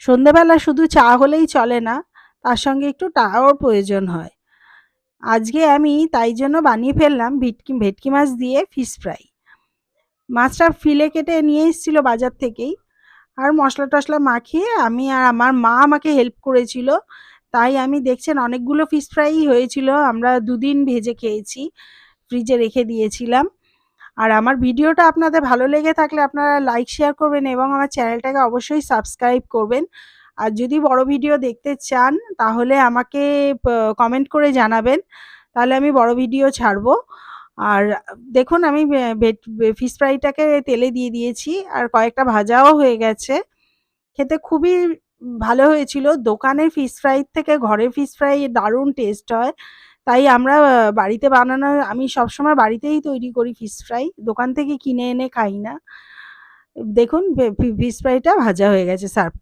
সন্ধেবেলা শুধু চা হলেই চলে না, তার সঙ্গে একটু টাকাও প্রয়োজন হয়। আজকে আমি তাই জন্য বানিয়ে ফেললাম ভেটকি মাছ দিয়ে ফিশ ফ্রাই। মাছটা ফিলে কেটে নিয়ে এসেছিল বাজার থেকেই, আর মশলা টশলা মাখিয়ে আমি আর আমার মা আমাকে হেল্প করেছিল। তাই আমি দেখছেন অনেকগুলো ফিশ ফ্রাই হয়েছিল, আমরা দুদিন ভেজে খেয়েছি, ফ্রিজে রেখে দিয়েছিলাম। আর আমার ভিডিওটা আপনাদের ভালো লেগে থাকলে আপনারা লাইক শেয়ার করবেন এবং আমার চ্যানেলটাকে অবশ্যই সাবস্ক্রাইব করবেন। আর যদি বড় ভিডিও দেখতে চান তাহলে আমাকে কমেন্ট করে জানাবেন, তাহলে আমি বড় ভিডিও ছাড়বো। আর দেখুন আমি ফিশ ফ্রাইটাকে তেলে দিয়ে দিয়েছি, আর কয়েকটা ভাজাও হয়ে গেছে। খেতে খুবই ভালো হয়েছিল। দোকানের ফিশ ফ্রাই থেকে ঘরের ফিশ ফ্রাই দারুণ টেস্ট হয়। তাই আমরা বাড়িতে বানানো, আমি সবসময় বাড়িতেই তৈরি করি ফিশ ফ্রাই, দোকান থেকে কিনে এনে খাই না। দেখুন ফিশ ফ্রাইটা ভাজা হয়ে গেছে, সার্ভ